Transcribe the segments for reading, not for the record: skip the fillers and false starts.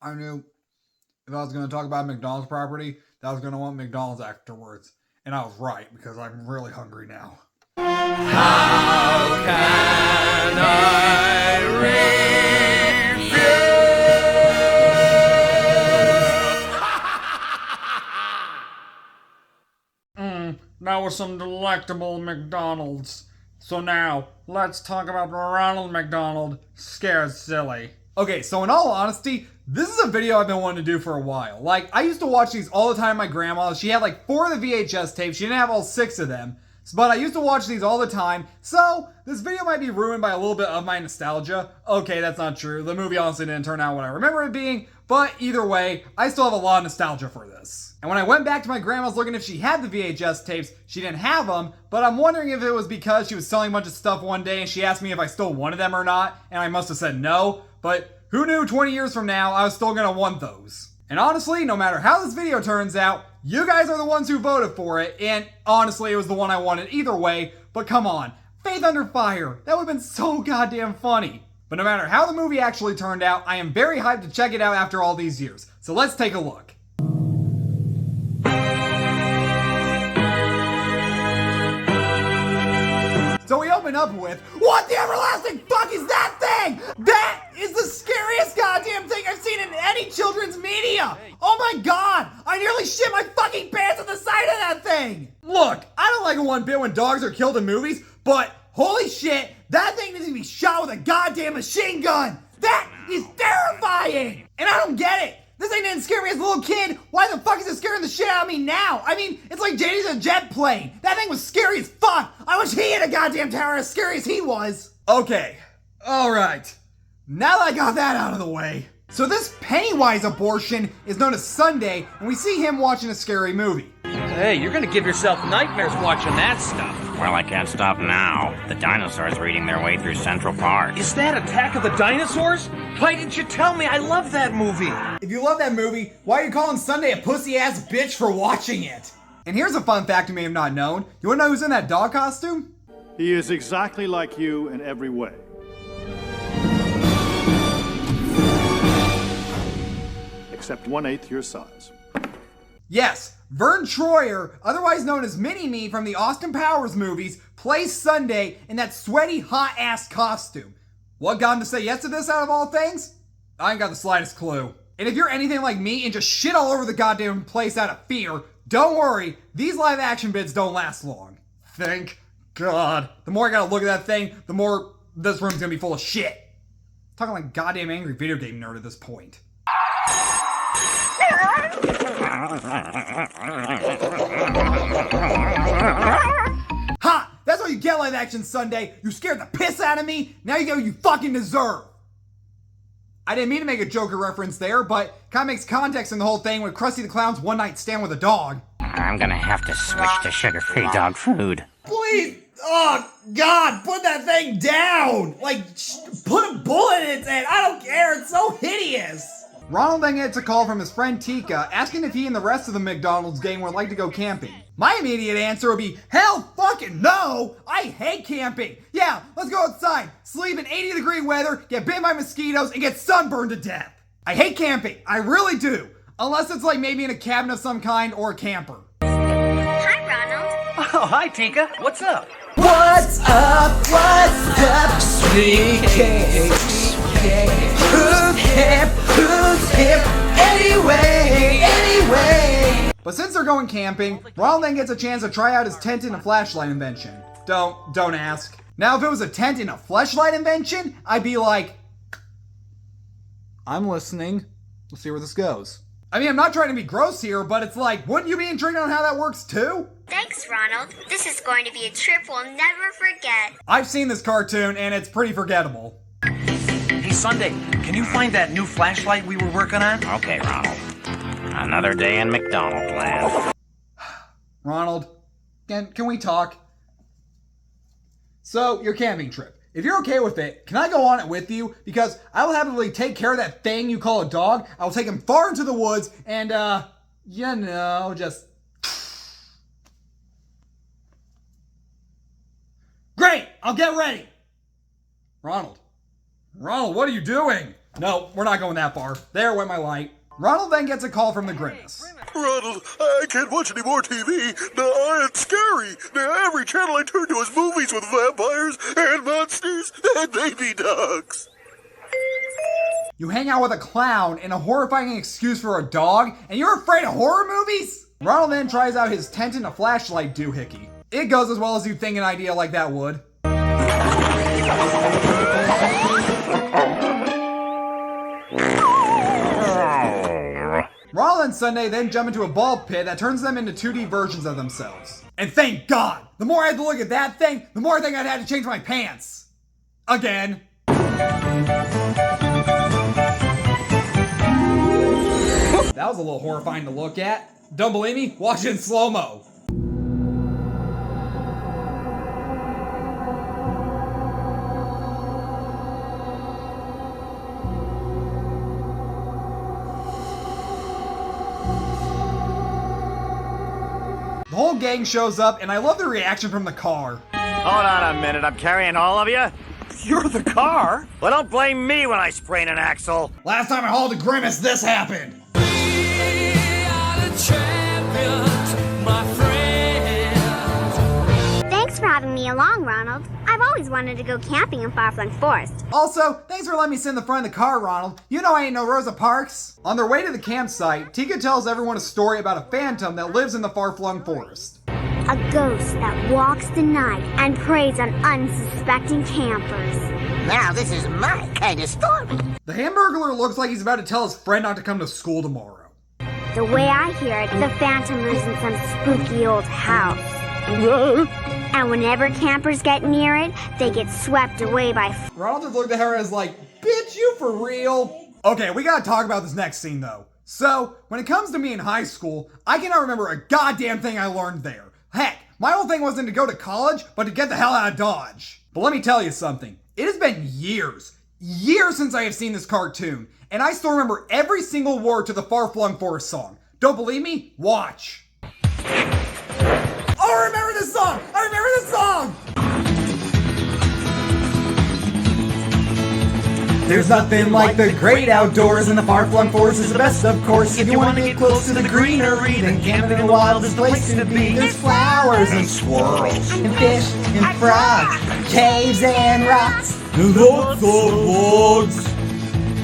I knew if I was going to talk about McDonald's property, that I was going to want McDonald's afterwards. And I was right, because I'm really hungry now. How can I refuse? That was some delectable McDonald's. So now, let's talk about Ronald McDonald, Scared Silly. Okay, so in all honesty, this is a video I've been wanting to do for a while. Like, I used to watch these all the time with my grandma. She had like 4 of the VHS tapes. She didn't have all 6 of them. But I used to watch these all the time. So, this video might be ruined by a little bit of my nostalgia. Okay, that's not true. The movie honestly didn't turn out what I remember it being. But either way, I still have a lot of nostalgia for this. And when I went back to my grandma's looking if she had the VHS tapes, she didn't have them. But I'm wondering if it was because she was selling a bunch of stuff one day and she asked me if I still wanted them or not. And I must have said no. But who knew 20 years from now I was still gonna want those. And honestly, no matter how this video turns out, you guys are the ones who voted for it, and honestly, it was the one I wanted either way, but come on, Faith Under Fire, that would've been so goddamn funny. But no matter how the movie actually turned out, I am very hyped to check it out after all these years. So let's take a look. So we open up with, what the everlasting fuck is that thing? That is the scariest goddamn thing I've seen in any children's media. Oh my god, I nearly shit my fucking pants at the sight of that thing. Look, I don't like it one bit when dogs are killed in movies, but holy shit, that thing needs to be shot with a goddamn machine gun. That is terrifying. And I don't get it. This thing didn't scare me as a little kid. Why the fuck is it scaring the shit out of me now? I mean, it's like JD's a jet plane. That thing was scary as fuck. I wish he had a goddamn tower as scary as he was. Okay, alright. Now that I got that out of the way. So this Pennywise abortion is known as Sunday, and we see him watching a scary movie. Hey, you're gonna give yourself nightmares watching that stuff. Well, I can't stop now. The dinosaurs are eating their way through Central Park. Is that Attack of the Dinosaurs? Why didn't you tell me? I love that movie. If you love that movie, why are you calling Sunday a pussy-ass bitch for watching it? And here's a fun fact you may have not known. You wanna know who's in that dog costume? He is exactly like you in every way. Except 1/8 your size. Yes, Vern Troyer, otherwise known as Mini-Me from the Austin Powers movies, plays Sunday in that sweaty, hot-ass costume. What got him to say yes to this out of all things? I ain't got the slightest clue. And if you're anything like me and just shit all over the goddamn place out of fear, don't worry, these live-action bits don't last long. Thank God. The more I gotta look at that thing, the more this room's gonna be full of shit. Talking like a goddamn angry video game nerd at this point. Ha! That's what you get, live action Sunday. You scared the piss out of me. Now you get what you fucking deserve. I didn't mean to make a Joker reference there, but kind of makes context in the whole thing with Krusty the Clown's one night stand with a dog. I'm gonna have to switch to sugar-free dog food. Please, oh God, put that thing down. Like, put a bullet in its head. I don't care. It's so hideous. Ronald then gets a call from his friend Tika asking if he and the rest of the McDonald's gang would like to go camping. My immediate answer would be, hell fucking no! I hate camping! Yeah, let's go outside, sleep in 80-degree weather, get bit by mosquitoes, and get sunburned to death. I hate camping, I really do. Unless it's like maybe in a cabin of some kind or a camper. Hi, Ronald. Oh, hi, Tika. What's up? What's up, sweet cakes? Who's hip, anyway? But since they're going camping, Ronald then gets a chance to try out his tent and a flashlight invention. Don't ask. Now if it was a tent and a flashlight invention, I'd be like, I'm listening. We'll see where this goes. I mean, I'm not trying to be gross here, but it's like, wouldn't you be intrigued on how that works too? Thanks, Ronald. This is going to be a trip we'll never forget. I've seen this cartoon and it's pretty forgettable. Hey, Sunday, can you find that new flashlight we were working on? Okay, Ronald. Another day in McDonald land. Ronald, can we talk? So, your camping trip. If you're okay with it, can I go on it with you? Because I will happily take care of that thing you call a dog. I will take him far into the woods and, just... Great! I'll get ready! Ronald. Ronald, what are you doing? No, we're not going that far. There went my light. Ronald then gets a call from the Grimace. Ronald, I can't watch any more TV. No, it's scary. Now every channel I turn to is movies with vampires and monsters and baby dogs. You hang out with a clown and a horrifying excuse for a dog, and you're afraid of horror movies? Ronald then tries out his tent and a flashlight doohickey. It goes as well as you'd think an idea like that would. Ronald and Sunday then jump into a ball pit that turns them into 2D versions of themselves. And thank God! The more I had to look at that thing, the more I think I'd have to change my pants. Again. That was a little horrifying to look at. Don't believe me? Watch it in slow-mo. The whole gang shows up, and I love the reaction from the car. Hold on a minute, I'm carrying all of you? You're the car? Well, don't blame me when I sprain an axle. Last time I hauled a Grimace, this happened. Thanks for having me along, Ronald. I've always wanted to go camping in far-flung forest. Also, thanks for letting me sit in the front of the car, Ronald. You know I ain't no Rosa Parks. On their way to the campsite, Tika tells everyone a story about a phantom that lives in the far-flung forest. A ghost that walks the night and preys on unsuspecting campers. Now this is my kind of story. The Hamburglar looks like he's about to tell his friend not to come to school tomorrow. The way I hear it, the phantom lives in some spooky old house. And whenever campers get near it, they get swept away by... Ronald just looked at her as like, bitch, you for real? Okay, we gotta talk about this next scene though. So, when it comes to me in high school, I cannot remember a goddamn thing I learned there. Heck, my whole thing wasn't to go to college, but to get the hell out of Dodge. But let me tell you something. It has been years since I have seen this cartoon, and I still remember every single word to the Far-Flung Forest song. Don't believe me? Watch. Oh, I remember this song! I remember this song! There's nothing like the great outdoors, and the far-flung forest is the best, of course. If you want to get close to the greenery, then camping in the wild is the place to be. There's flowers and squirrels and fish and frogs, caves and rocks, and lots of logs.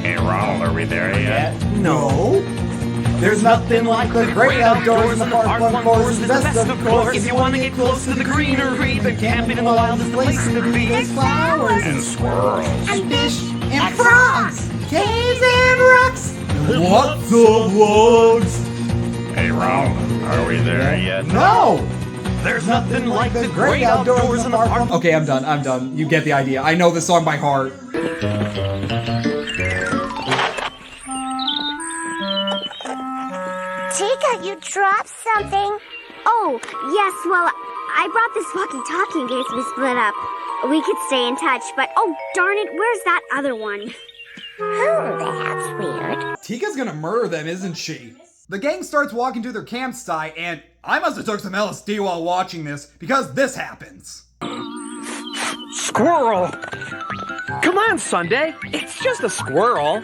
Hey, Ronald, are we there yet? No. There's nothing like the great outdoors, and the far-flung forest is the best, of course. If you want to get close to the greenery, then camping in the wild is the place to be. There's flowers And squirrels. and fish and frogs, caves and rocks, and lots of logs. Hey, Ronald, are we there yet? No! There's nothing like the great outdoors in the park. Okay, I'm done. You get the idea. I know this song by heart. Tika, you dropped something. Oh, yes, well, I brought this walkie-talkie in case we split up. We could stay in touch, but oh, darn it, where's that other one? Oh, that's weird. Tika's gonna murder them, isn't she? The gang starts walking to their campsite, and I must have took some LSD while watching this, because this happens. Squirrel! Come on, Sunday. It's just a squirrel.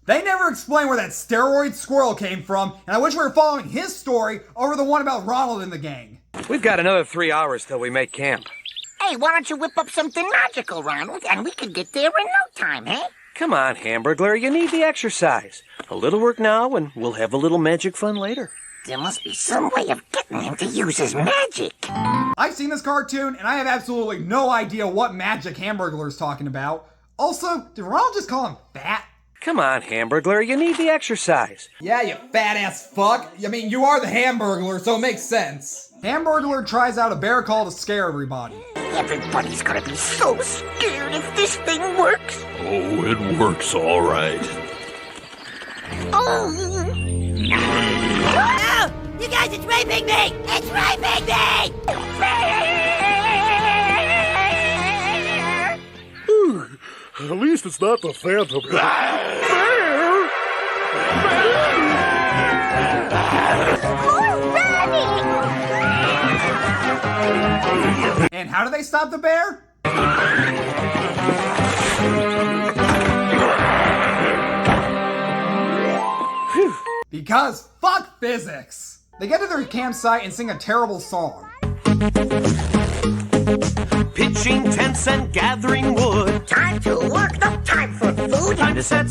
They never explain where that steroid squirrel came from, and I wish we were following his story over the one about Ronald and the gang. We've got another 3 hours till we make camp. Hey, why don't you whip up something magical, Ronald, and we could get there in no time, eh? Come on, Hamburglar, you need the exercise. A little work now, and we'll have a little magic fun later. There must be some way of getting him to use his magic. I've seen this cartoon, and I have absolutely no idea what magic Hamburglar is talking about. Also, did Ronald just call him fat? Come on, Hamburglar, you need the exercise. Yeah, you fat-ass fuck. I mean, you are the Hamburglar, so it makes sense. Hamburglar tries out a bear call to scare everybody. Everybody's gonna be so scared if this thing works. Oh, it works all right. Oh! No! You guys, it's raping me! It's raping me! At least it's not the Phantom. Oh, Ronnie! how do they stop the bear? Because fuck physics! They get to their campsite and sing a terrible song. Pitching tents and gathering wood. Time to work, no time for food. Time to set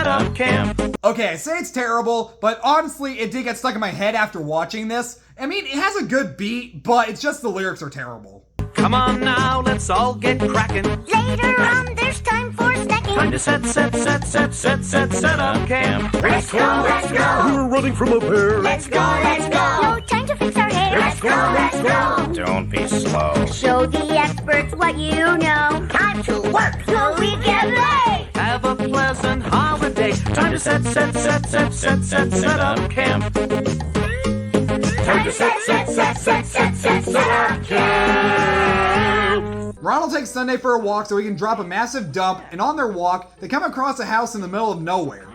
up camp. Okay, I say it's terrible, but honestly, it did get stuck in my head after watching this. I mean, it has a good beat, but it's just the lyrics are terrible. Come on now, let's all get cracking. Later on, there's time for snacking. Time to set up camp. Let's go, let's go. We're running from a bear. Let's go, let's go. No time to fix our hair. Let's go, let's go. Don't be slow. Show the experts what you know. Time to work. So we get late. Have a pleasant holiday. Time to set up camp. Time to set up camp. Ronald takes Sunday for a walk so he can drop a massive dump, and on their walk, they come across a house in the middle of nowhere.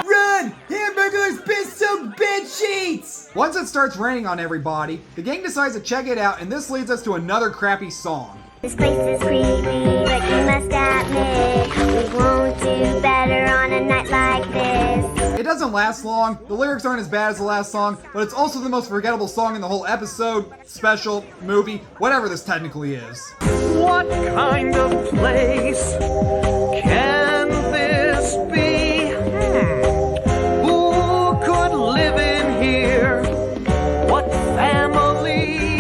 Run! Hamburglar's pissed-soaked bed sheets! Once it starts raining on everybody, the gang decides to check it out, and this leads us to another crappy song. This place is creepy, but you must admit we won't do better on a night like this. It doesn't last long, the lyrics aren't as bad as the last song, but it's also the most forgettable song in the whole episode, special, movie, whatever this technically is. What kind of place can this be? Who could live in here? What family?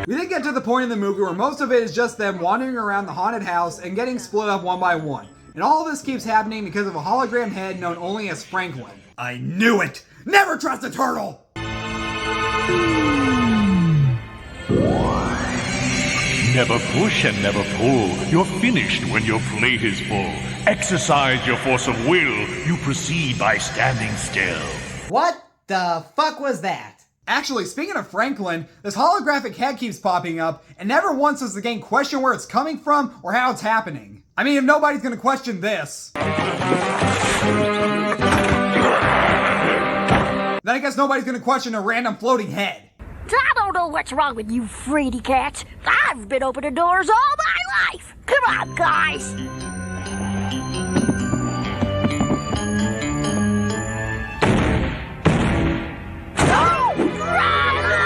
We then get to the point in the movie where most of it is just them wandering around the haunted house and getting split up one by one. And all of this keeps happening because of a hologram head known only as Franklin. I knew it! Never trust a turtle! Never push and never pull. You're finished when your plate is full. Exercise your force of will. You proceed by standing still. What the fuck was that? Actually, speaking of Franklin, this holographic head keeps popping up, and never once does the gang question where it's coming from or how it's happening. I mean, if nobody's gonna question this, then I guess nobody's gonna question a random floating head. I don't know what's wrong with you fraidy cats. I've been opening doors all my life. Come on, guys.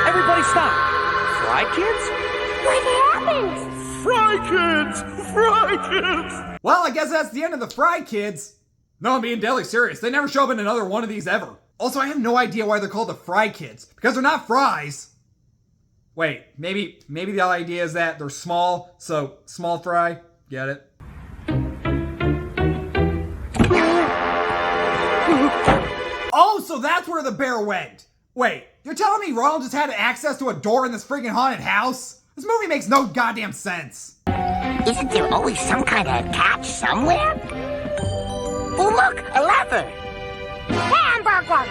Everybody stop. Fry Kids? What happened? Fry Kids! Fry Kids! Well, I guess that's the end of the Fry Kids. No, I'm being deadly serious. They never show up in another one of these ever. Also, I have no idea why they're called the Fry Kids, because they're not fries. Wait, maybe the idea is that they're small, so small fry. Get it? Oh, so that's where the bear went. Wait, you're telling me Ronald just had access to a door in this freaking haunted house? This movie makes no goddamn sense. Isn't there always some kind of catch somewhere? Oh, look, a lever. Hamburger.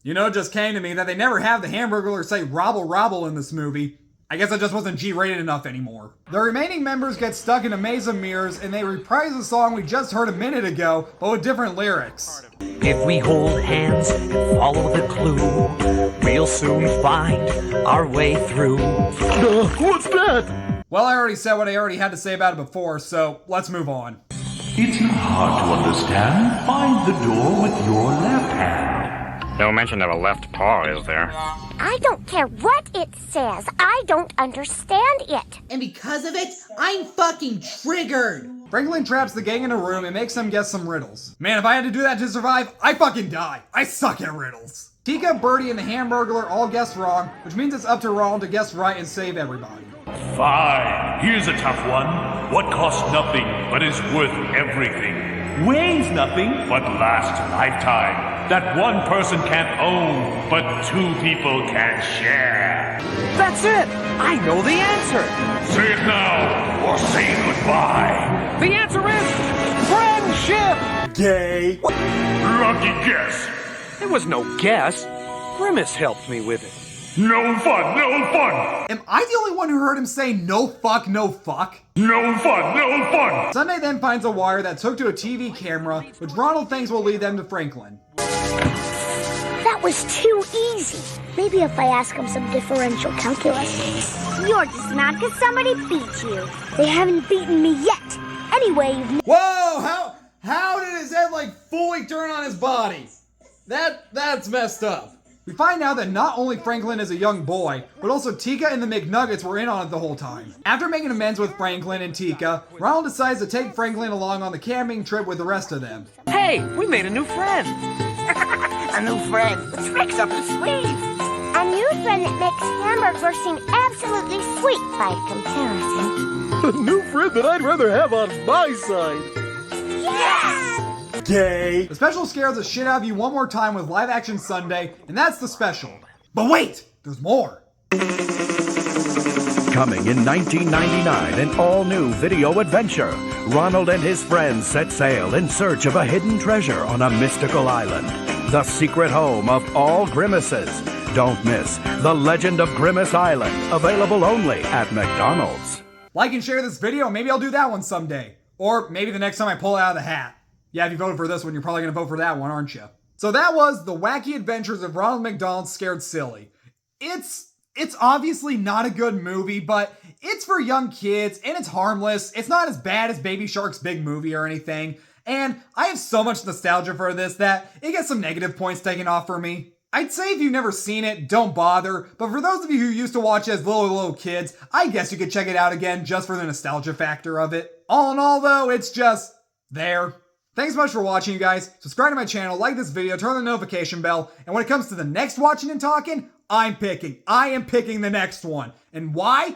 You know, it just came to me that they never have the Hamburglar say "robble robble" in this movie. I guess I just wasn't G-rated enough anymore. The remaining members get stuck in a maze of mirrors and they reprise the song we just heard a minute ago, but with different lyrics. If we hold hands and follow the clue, we'll soon find our way through. What's that? Well, I already said what I already had to say about it before, so let's move on. It's not hard to understand. Find the door with your left hand. No mention of a left paw, is there? I don't care what it says. I don't understand it. And because of it, I'm fucking triggered. Franklin traps the gang in a room and makes them guess some riddles. Man, if I had to do that to survive, I fucking die. I suck at riddles. Tika, Birdie, and the Hamburglar all guessed wrong, which means it's up to Ronald to guess right and save everybody. Fine. Here's a tough one. What costs nothing but is worth everything? Weighs nothing but lasts a lifetime. That one person can't own, but two people can share. That's it! I know the answer! Say it now, or say goodbye. The answer is friendship! Gay. Lucky guess. It was no guess. Grimace helped me with it. No fun, no fun! Am I the only one who heard him say no fuck, no fuck? No fun, no fun! Sunday then finds a wire that's hooked to a TV camera, which Ronald thinks will lead them to Franklin. That was too easy. Maybe if I ask him some differential calculus. You're just mad because somebody beat you. They haven't beaten me yet. Anyway, Whoa! How did his head like fully turn on his body? That's messed up. We find out that not only Franklin is a young boy, but also Tika and the McNuggets were in on it the whole time. After making amends with Franklin and Tika, Ronald decides to take Franklin along on the camping trip with the rest of them. Hey, we made a new friend. A new friend with tricks up his sleeve. A new friend that makes hamburgers seem absolutely sweet by comparison. A new friend that I'd rather have on my side. Gay! The special scares the shit out of you one more time with Live Action Sunday, and that's the special. But wait! There's more! Coming in 1999, an all-new video adventure. Ronald and his friends set sail in search of a hidden treasure on a mystical island. The secret home of all grimaces. Don't miss The Legend of Grimace Island, available only at McDonald's. Like and share this video, maybe I'll do that one someday. Or maybe the next time I pull it out of the hat. Yeah, if you voted for this one, you're probably going to vote for that one, aren't you? So that was The Wacky Adventures of Ronald McDonald Scared Silly. It's obviously not a good movie, but it's for young kids, and it's harmless. It's not as bad as Baby Shark's Big Movie or anything. And I have so much nostalgia for this that it gets some negative points taken off for me. I'd say if you've never seen it, don't bother. But for those of you who used to watch it as little kids, I guess you could check it out again just for the nostalgia factor of it. All in all, though, it's just there. Thanks so much for watching, you guys. Subscribe to my channel, like this video, turn on the notification bell, and when it comes to the next watching and talking, I am picking the next one. And why?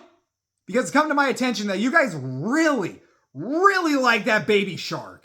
Because it's come to my attention that you guys really like that Baby Shark.